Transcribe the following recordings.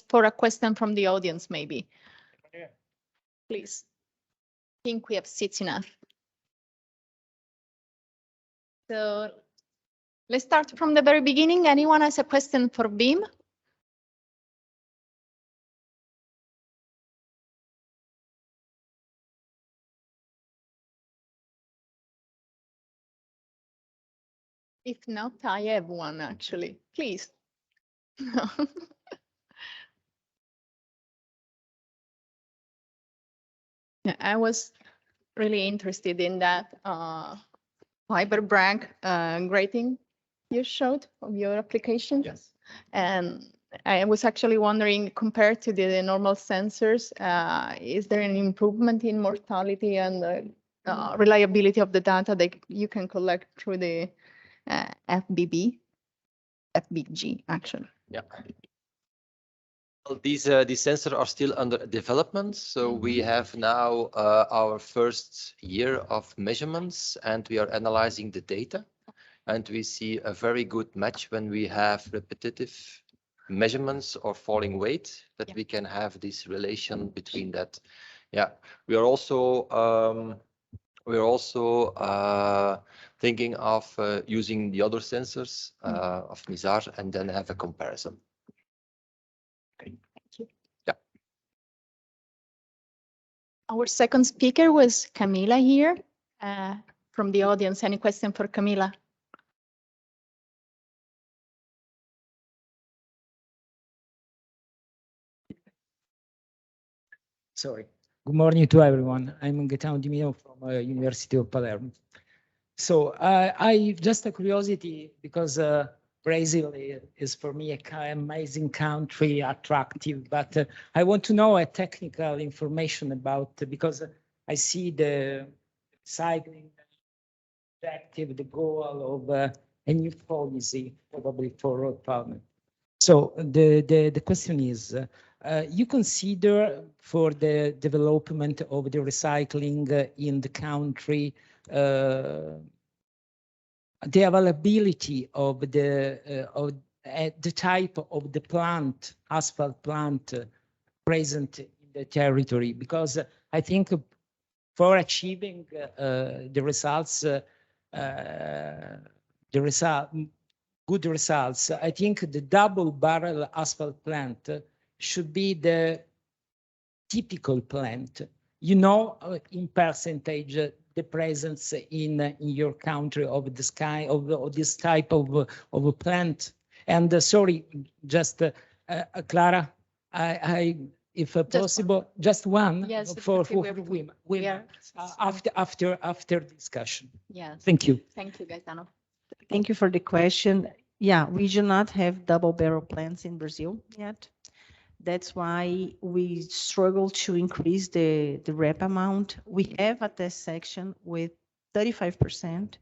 for a question from the audience, maybe. Please. I think we have seats enough. So let's start from the very beginning. Anyone has a question for Beam? If not, I have one actually. Please. I was really interested in that fiber brag grating you showed of your application. Yes. And I was actually wondering, compared to the normal sensors, is there an improvement in mortality and reliability of the data that you can collect through the FBG actually? Yeah. Well, these sensors are still under development. So we have now our first year of measurements, and we are analyzing the data. And we see a very good match when we have repetitive measurements or falling weight, that we can have this relation between that. Yeah, we are also thinking of using the other sensors of Nizar and then have a comparison. Okay. Thank you. Yeah. Our second speaker was Camila here from the audience. Any question for Camila? Sorry. Good morning to everyone. I'm Gaetano Di Mino from University of Palermo. So I just a curiosity, because Brazil is for me an amazing country, attractive, but I want to know a technical information about, because I see the cycling objective, the goal of a new policy probably for road pavement. So the question is, you consider for the development of the recycling in the country the availability of the type of the plant, asphalt plant present in the territory, because I think for achieving the results, good results, I think the double barrel asphalt plant should be the typical plant. You know, in percentage, the presence in your country of this kind of this type of a plant. And sorry, just Clara, if possible, just one. Yes, for women after discussion. Yes. Thank you. Thank you, Gaetano. Thank you for the question. Yeah, we do not have double barrel plants in Brazil yet. That's why we struggle to increase the REP amount. We have a test section with 35%.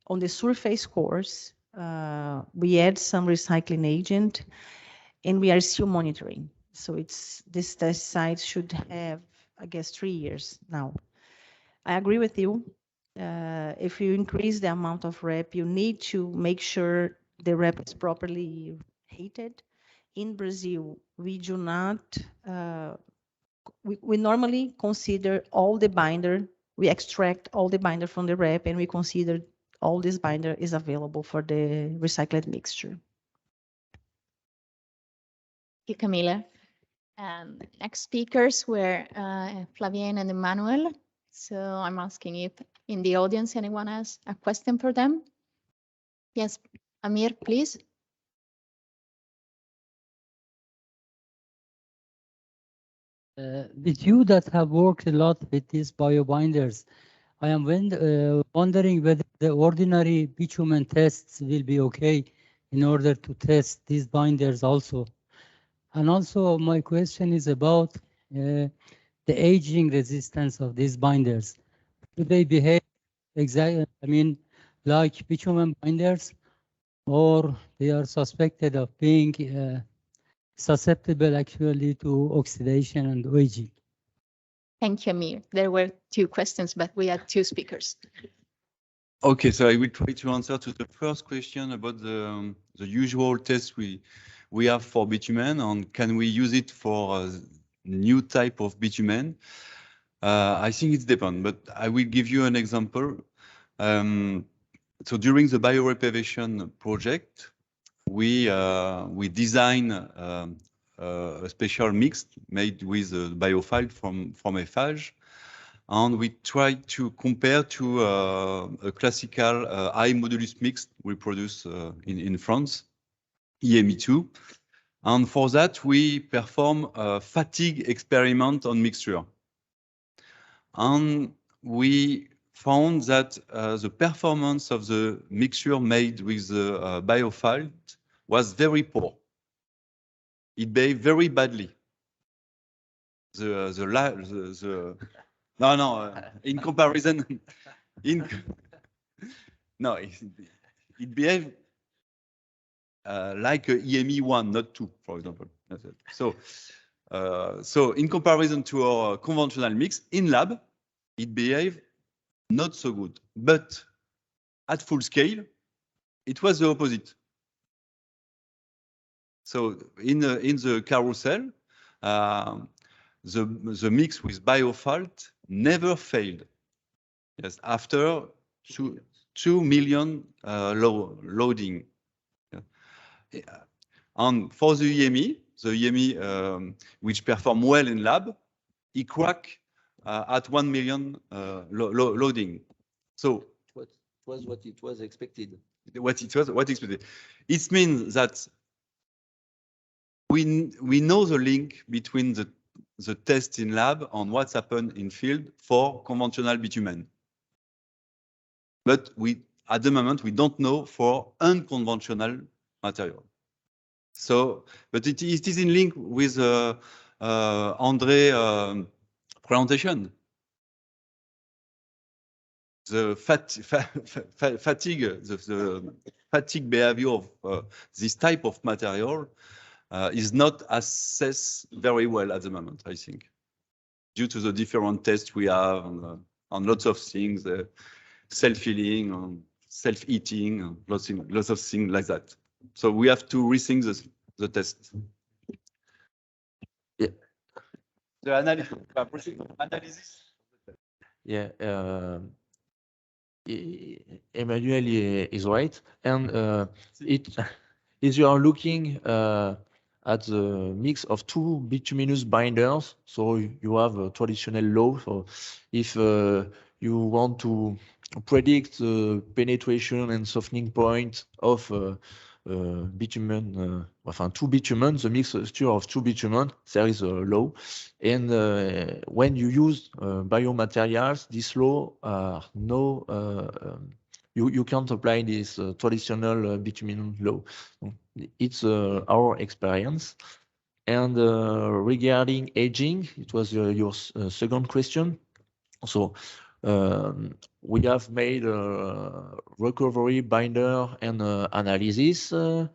On the surface course, we add some recycling agent, and we are still monitoring. So this test site should have, I guess, 3 years now. I agree with you. If you increase the amount of REP, you need to make sure the REP is properly heated. In Brazil, we do not, we normally consider all the binder, we extract all the binder from the REP, and we consider all this binder is available for the recycled mixture. Thank you, Camila. And next speakers were Flavien and Emmanuel. So I'm asking if in the audience anyone has a question for them. Yes, Amir, please. With you that have worked a lot with these biobinders, I am wondering whether the ordinary bitumen tests will be okay in order to test these binders also. And also my question is about the aging resistance of these binders. Do they behave exactly, I mean, like bitumen binders, or they are suspected of being susceptible actually to oxidation and aging? Thank you, Amir. There were 2 questions, but we had 2 speakers. Okay, so I will try to answer to the first question about the usual tests we we have for bitumen, and can we use it for a new type of bitumen? I think it depends, but I will give you an example. So during the bioreparation project, we design a special mix made with a biofile from a phage, and we try to compare to a classical high modulus mix we produce in France, EME2. And for that, we perform a fatigue experiment on mixture. And we found that the performance of the mixture made with the biofile was very poor. It behaved very badly. In comparison, it behaved like a EME1, not 2, for example. So in comparison to our conventional mix in lab, it behaved not so good. But at full scale, it was the opposite. So in the carousel, the mix with biofalt never failed. Yes, after 2 million loading. And for the EME, which perform well in lab, it crack at 1 million loading. So What was what it was expected? What expected? It means that we know the link between the test in lab and what's happened in field for conventional bitumen. But at the moment, we don't know for unconventional material. So, but it is in link with André presentation. The fatigue, the fatigue behavior of this type of material is not assessed very well at the moment, I think, due to the different tests we have on lots of things, self-healing, and self-eating, and lots of things like that. So we have to rethink the test. Yeah. The analysis. Yeah, Emmanuel is right, and if you are looking at the mix of two bituminous binders, so you have a traditional law. So if you want to predict the penetration and softening point of bitumen, two bitumen, the mixture of two bitumen, there is a law. And when you use biomaterials, this law are you can't apply this traditional bitumen law. It's our experience. And regarding aging, it was your second question. So we have made a recovery binder and analysis of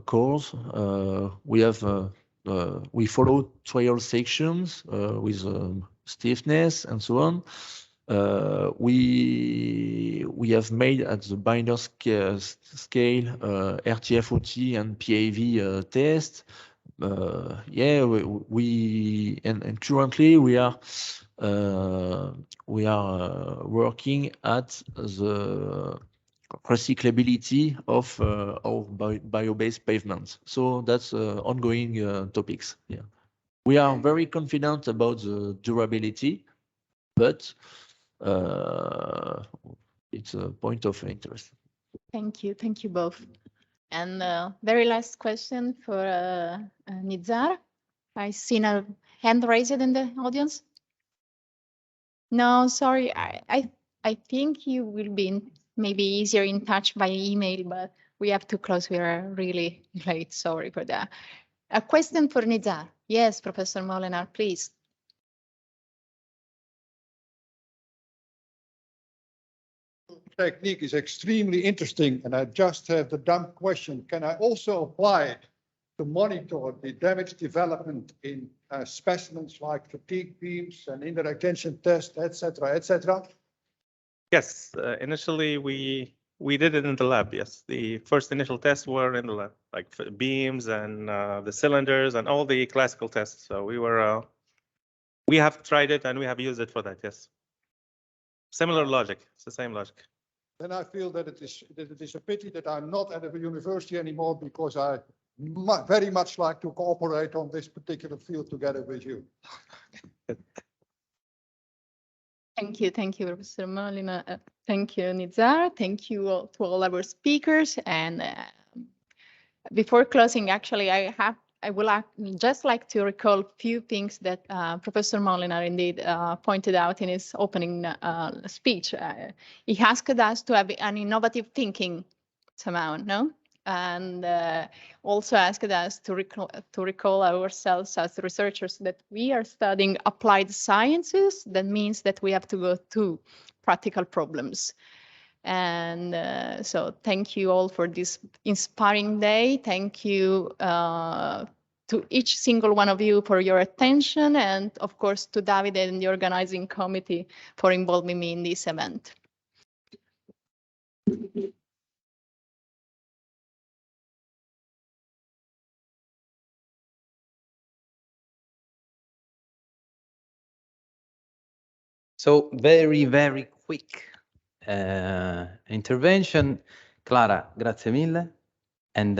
cores. We follow trial sections with stiffness and so on. We have made at the binder scale RTFOT and PAV test. And currently we are working at the recyclability of bio-based pavements. So that's ongoing topics. Yeah, we are very confident about the durability, but it's a point of interest. Thank you both. And very last question for Nizar. I seen a hand raised in the audience. No, sorry. I think you will be maybe easier in touch by email, but we have to close. We are really late. Sorry for that. A question for Nizar. Yes, Professor Molenaar, please. Technique is extremely interesting, and I just have the dumb question. Can I also apply it to monitor the damage development in specimens like fatigue beams and indirect tension test, etc., etc.? Yes, initially we We did it in the lab, yes. The first initial tests were in the lab, like beams and the cylinders and all the classical tests. So we have tried it and we have used it for that, yes. Similar logic, it's the same logic. Then I feel that it is a pity that I'm not at a university anymore, because I very much like to cooperate on this particular field together with you. Thank you, Professor Molina. Thank you, Nizar. Thank you all, to all our speakers. And before closing, actually, I would just like to recall a few things that Professor Molina indeed pointed out in his opening speech. He asked us to have an innovative thinking somehow, no? And also asked us to recall ourselves as researchers that we are studying applied sciences. That means that we have to go to practical problems. And so thank you all for this inspiring day. Thank you to each single one of you for your attention, and of course to David and the organizing committee for involving me in this event. So very, very quick intervention. Clara, grazie mille. And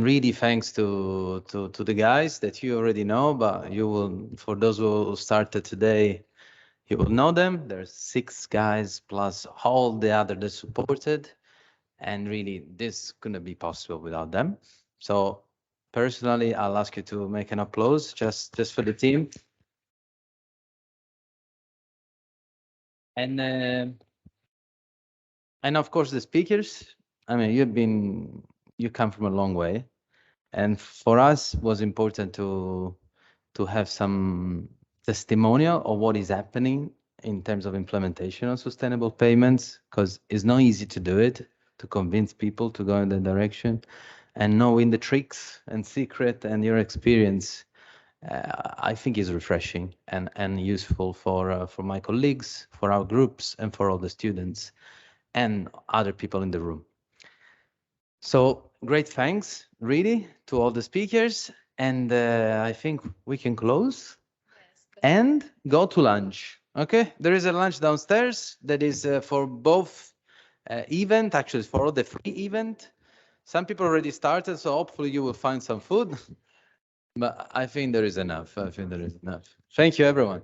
really thanks to the guys that you already know, but you will, for those who started today, you will know them. There's 6 guys plus all the other that supported. And really, this couldn't be possible without them. So personally, I'll ask you to make an applause just for the team. And of course the speakers. I mean, you come from a long way, and for us it was important to have some testimonial of what is happening in terms of implementation of sustainable payments, because it's not easy to do it, to convince people to go in that direction, and knowing the tricks and secret and your experience, I think is refreshing and useful for my colleagues, for our groups, and for all the students and other people in the room. So great thanks, really, to all the speakers. And I think we can close and go to lunch. Okay, there is a lunch downstairs that is for both event, actually for all the free event. Some people already started, so hopefully you will find some food. But I think there is enough. Thank you, everyone.